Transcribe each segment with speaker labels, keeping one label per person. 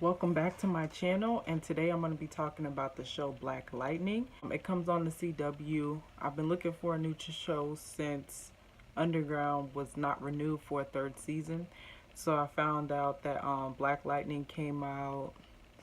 Speaker 1: Welcome back to my channel, and today I'm going to be talking about the show Black Lightning. It comes on the CW. I've been looking for a new show since Underground was not renewed for a third season. So I found out that Black Lightning came out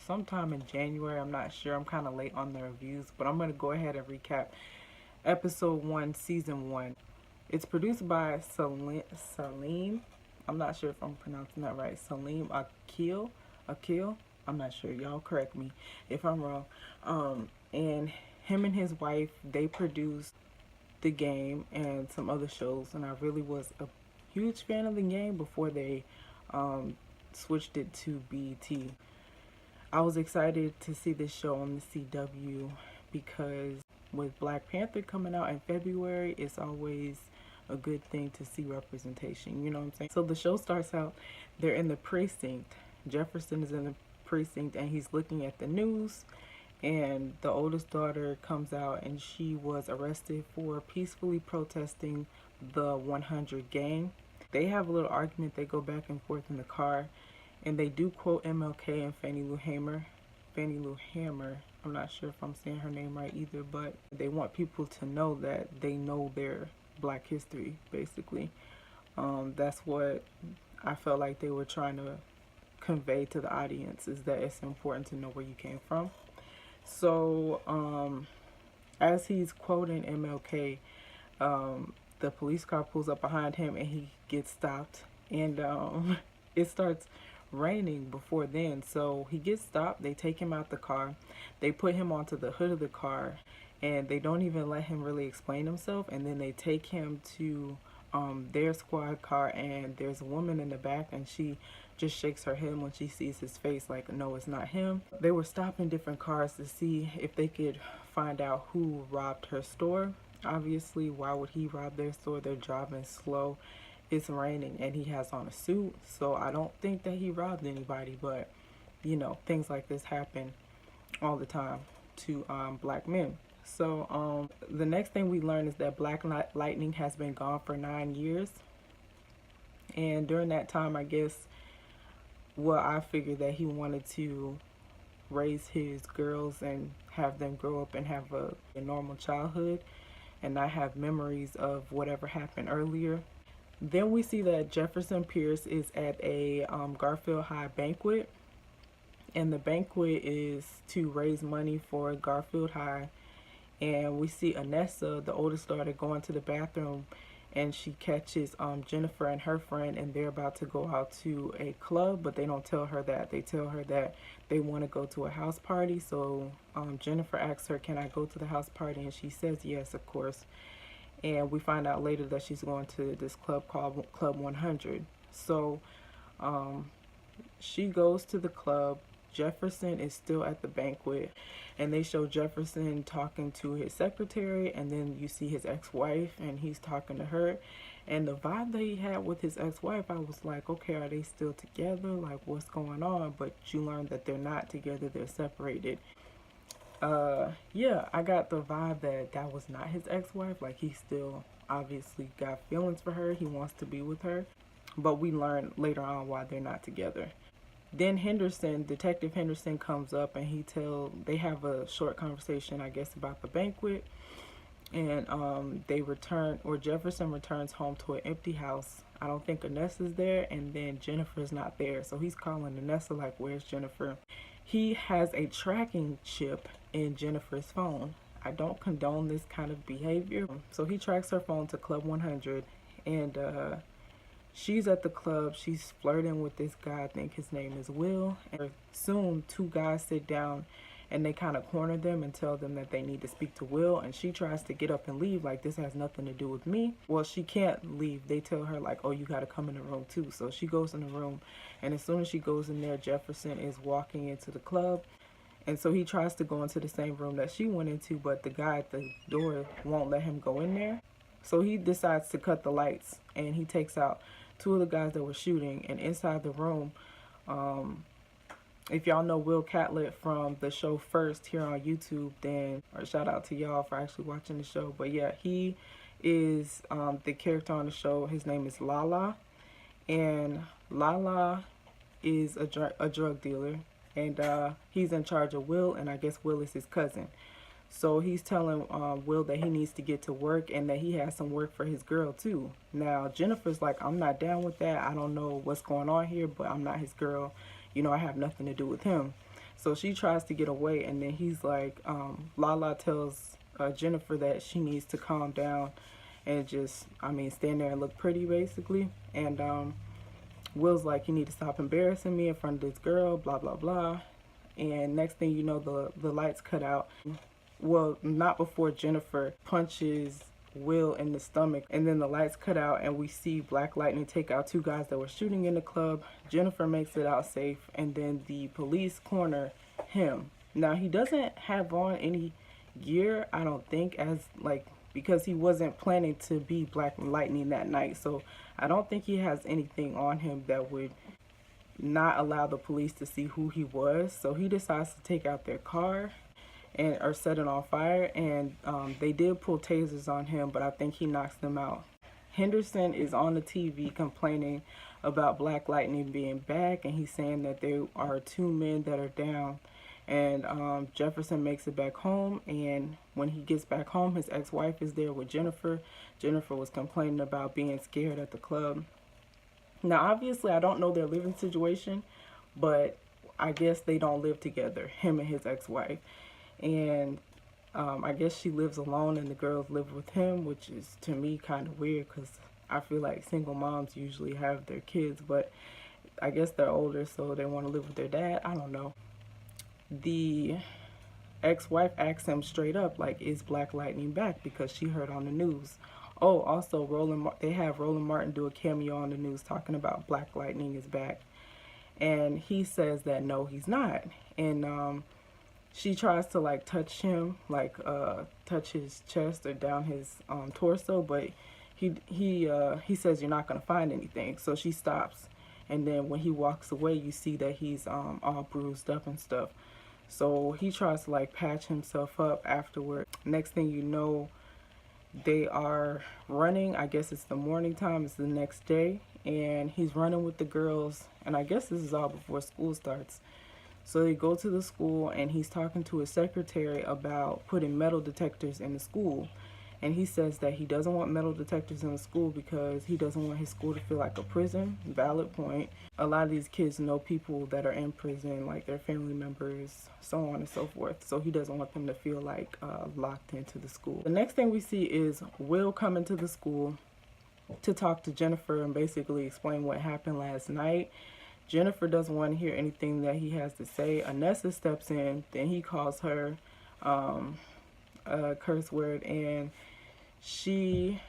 Speaker 1: sometime in January. I'm not sure. I'm kind of late on the reviews, but I'm going to go ahead and recap episode 1, season 1. It's produced by Salim. I'm not sure if I'm pronouncing that right. Salim Akil. I'm not sure. Y'all correct me if I'm wrong. And him and his wife, they produced The Game and some other shows. And I really was a huge fan of The Game before they switched it to BET. I was excited to see this show on the CW because with Black Panther coming out in February, it's always a good thing to see representation, you know what I'm saying? So the show starts out, they're in the precinct. Jefferson is in the precinct and he's looking at the news, and the oldest daughter comes out and she was arrested for peacefully protesting the 100 gang. They have a little argument, they go back and forth in the car, and they do quote MLK and Fannie Lou Hamer. I'm not sure if I'm saying her name right either, but they want people to know that they know their Black history, basically. That's what I felt like they were trying to convey to the audience, is that it's important to know where you came from. So as he's quoting MLK, the police car pulls up behind him and he gets stopped, and it starts raining before then, so he gets stopped. They take him out the car, they put him onto the hood of the car, and they don't even let him really explain himself, and then they take him to their squad car, and there's a woman in the back and she just shakes her head when she sees his face, like, no, it's not him. They were stopping different cars to see if they could find out who robbed her store. Obviously, why would he rob their store? They're driving slow, it's raining, and he has on a suit, so I don't think that he robbed anybody. But you know, things like this happen all the time to Black men. So the next thing we learn is that Black Lightning has been gone for 9 years, and during that time, I guess, well, I figured that he wanted to raise his girls and have them grow up and have a normal childhood and not have memories of whatever happened earlier. Then we see that Jefferson Pierce is at a Garfield High banquet, and the banquet is to raise money for Garfield High. And we see Anessa, the oldest daughter, going to the bathroom, and she catches Jennifer and her friend, and they're about to go out to a club, but they don't tell her that. They tell her that they want to go to a house party. So Jennifer asks her, can I go to the house party? And she says yes, of course. And we find out later that she's going to this club called Club 100. So she goes to the club. Jefferson is still at the banquet, and they show Jefferson talking to his secretary, and then you see his ex-wife and he's talking to her. And the vibe that he had with his ex-wife, I was like, okay, are they still together? Like, what's going on? But you learn that they're not together, they're separated. Yeah, I got the vibe that that was not his ex-wife. Like, he still obviously got feelings for her, he wants to be with her, but we learn later on why they're not together. Then Detective Henderson comes up, and they have a short conversation, I guess, about the banquet. And Jefferson returns home to an empty house. I don't think Anessa's there, and then Jennifer's not there. So he's calling Anessa like, where's Jennifer? He has a tracking chip in Jennifer's phone. I don't condone this kind of behavior. So he tracks her phone to Club 100, and she's at the club, she's flirting with this guy, I think his name is Will. And soon, two guys sit down and they kind of corner them and tell them that they need to speak to Will. And she tries to get up and leave, like, this has nothing to do with me. Well, she can't leave. They tell her, like, oh, you got to come in the room too. So she goes in the room, and as soon as she goes in there, Jefferson is walking into the club. And so he tries to go into the same room that she went into, but the guy at the door won't let him go in there. So he decides to cut the lights, and he takes out two of the guys that were shooting. And inside the room, if y'all know Will Catlett from the show First here on YouTube, then, or shout out to y'all for actually watching the show. But yeah, he is the character on the show. His name is Lala, and Lala is a drug dealer. and he's in charge of Will, and I guess Will is his cousin. So he's telling Will that he needs to get to work and that he has some work for his girl too. Now Jennifer's like, I'm not down with that. I don't know what's going on here, but I'm not his girl. You know, I have nothing to do with him. So she tries to get away, and then he's like, Lala tells Jennifer that she needs to calm down and just, I mean, stand there and look pretty basically. And Will's like, you need to stop embarrassing me in front of this girl, blah, blah, blah. And next thing you know, the lights cut out. Well, not before Jennifer punches Will in the stomach, and then the lights cut out and we see Black Lightning take out two guys that were shooting in the club. Jennifer makes it out safe, and then the police corner him. Now he doesn't have on any gear, I don't think, as like, because he wasn't planning to be Black Lightning that night, so I don't think he has anything on him that would not allow the police to see who he was. So he decides to take out their car and or set it on fire, and they did pull tasers on him, but I think he knocks them out. Henderson is on the TV complaining about Black Lightning being back, and he's saying that there are two men that are down. And Jefferson makes it back home, and when he gets back home, his ex-wife is there with Jennifer. Jennifer was complaining about being scared at the club. Now obviously I don't know their living situation, but I guess they don't live together, him and his ex-wife. And I guess she lives alone and the girls live with him, which is to me kind of weird because I feel like single moms usually have their kids, but I guess they're older so they want to live with their dad. I don't know. The ex-wife asks him straight up, like, is Black Lightning back? Because she heard on the news. Oh, also they have Roland Martin do a cameo on the news talking about Black Lightning is back. And he says that no, he's not. And she tries to like touch him, like touch his chest or down his torso, but he says you're not gonna find anything. So she stops, and then when he walks away, you see that he's all bruised up and stuff. So he tries to like patch himself up afterward. Next thing you know, they are running. I guess it's the morning time. It's the next day, and he's running with the girls. And I guess this is all before school starts. So they go to the school, and he's talking to his secretary about putting metal detectors in the school. And he says that he doesn't want metal detectors in the school because he doesn't want his school to feel like a prison. Valid point. A lot of these kids know people that are in prison, like their family members, so on and so forth. So he doesn't want them to feel like locked into the school. The next thing we see is Will coming to the school to talk to Jennifer and basically explain what happened last night. Jennifer doesn't want to hear anything that he has to say. Anessa steps in, then he calls her a curse word, and she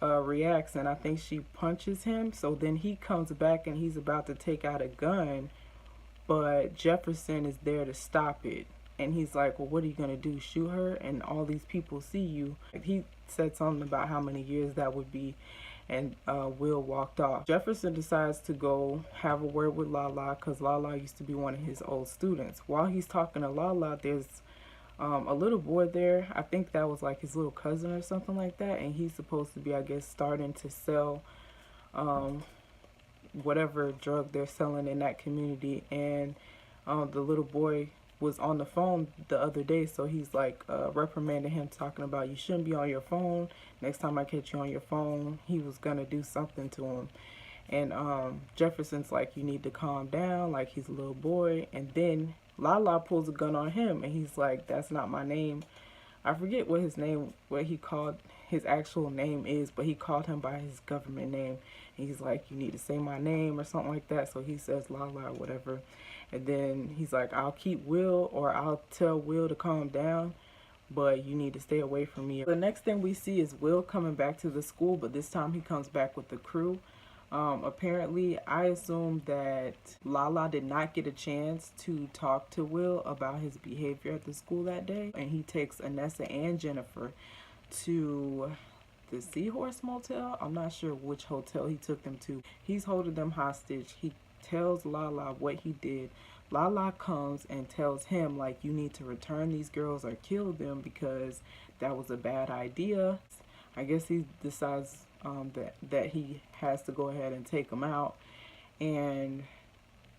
Speaker 1: reacts, and I think she punches him. So then he comes back and he's about to take out a gun, but Jefferson is there to stop it. And he's like, well, what are you gonna do, shoot her? And all these people see you. He said something about how many years that would be, and Will walked off. Jefferson decides to go have a word with Lala because Lala used to be one of his old students. While he's talking to Lala, there's a little boy there. I think that was like his little cousin or something like that, and he's supposed to be, I guess, starting to sell whatever drug they're selling in that community. And the little boy was on the phone the other day, so he's like reprimanding him, talking about you shouldn't be on your phone. Next time I catch you on your phone. He was gonna do something to him. And Jefferson's like, you need to calm down, like he's a little boy. And then Lala pulls a gun on him, and he's like, that's not my name. I forget what his name, what he called his actual name is, but he called him by his government name. And he's like, you need to say my name or something like that. So he says Lala or whatever. And then he's like, I'll keep Will, or I'll tell Will to calm down, but you need to stay away from me. The next thing we see is Will coming back to the school, but this time he comes back with the crew. Apparently, I assume that Lala did not get a chance to talk to Will about his behavior at the school that day. And he takes Anessa and Jennifer to the Seahorse Motel. I'm not sure which hotel he took them to. He's holding them hostage. He tells Lala what he did. Lala comes and tells him, like, you need to return these girls or kill them because that was a bad idea. I guess he decides that he has to go ahead and take them out. And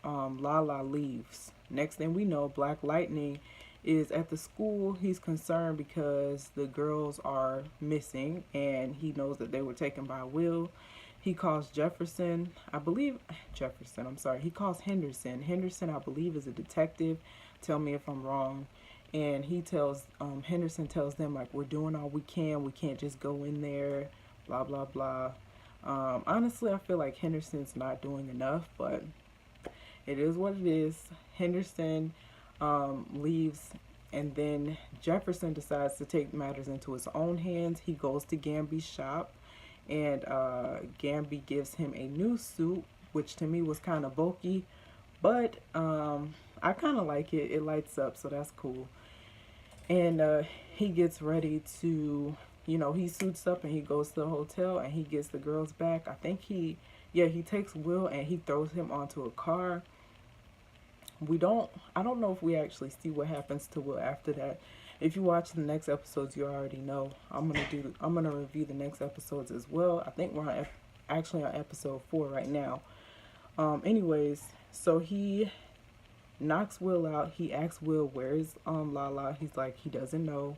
Speaker 1: Lala leaves. Next thing we know, Black Lightning is at the school. He's concerned because the girls are missing and he knows that they were taken by Will. He calls Jefferson, I'm sorry, he calls Henderson. Henderson, I believe, is a detective. Tell me if I'm wrong. And he tells, Henderson tells them, like, we're doing all we can. We can't just go in there, blah, blah, blah. Honestly, I feel like Henderson's not doing enough, but it is what it is. Henderson leaves, and then Jefferson decides to take matters into his own hands. He goes to Gamby's shop, and Gamby gives him a new suit, which to me was kind of bulky, but I kind of like it. It lights up, so that's cool. And he gets ready to, he suits up and he goes to the hotel and he gets the girls back. I think he takes Will and he throws him onto a car. I don't know if we actually see what happens to Will after that. If you watch the next episodes, you already know. I'm gonna review the next episodes as well. I think we're actually on episode 4 right now. Anyways, so he knocks Will out. He asks Will, where's Lala? He's like, he doesn't know.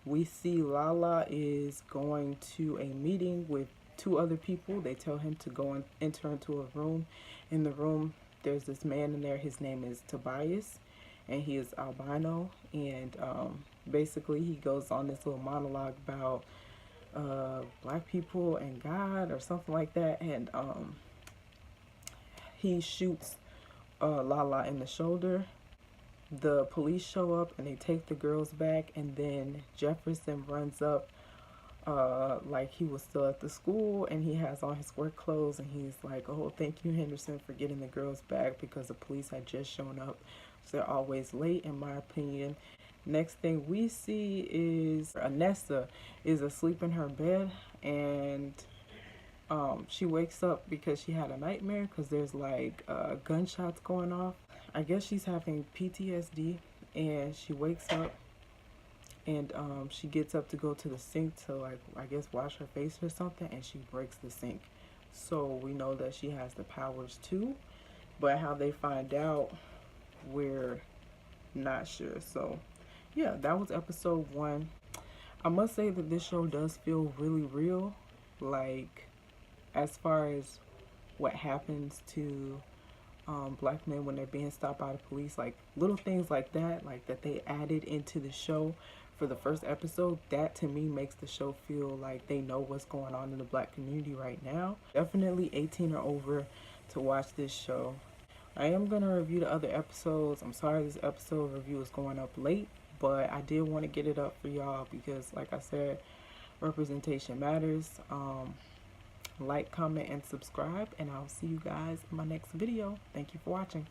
Speaker 1: We see Lala is going to a meeting with 2 other people. They tell him to go and enter into a room. In the room, there's this man in there. His name is Tobias, and he is albino. And basically, he goes on this little monologue about black people and God or something like that. And he shoots Lala in the shoulder. The police show up and they take the girls back, and then Jefferson runs up like he was still at the school, and he has on his work clothes, and he's like, oh, thank you, Henderson, for getting the girls back, because the police had just shown up. So they're always late, in my opinion. Next thing we see is Anessa is asleep in her bed, and she wakes up because she had a nightmare because there's like gunshots going off. I guess she's having PTSD, and she wakes up and she gets up to go to the sink to, like, I guess wash her face or something, and she breaks the sink. So we know that she has the powers too, but how they find out, we're not sure. So yeah, that was episode 1. I must say that this show does feel really real, like as far as what happens to black men when they're being stopped by the police, like little things like that they added into the show for the first episode. That to me makes the show feel like they know what's going on in the black community right now. Definitely 18 or over to watch this show. I am going to review the other episodes. I'm sorry this episode review is going up late, but I did want to get it up for y'all because, like I said, representation matters. Like, comment, and subscribe, and I'll see you guys in my next video. Thank you for watching.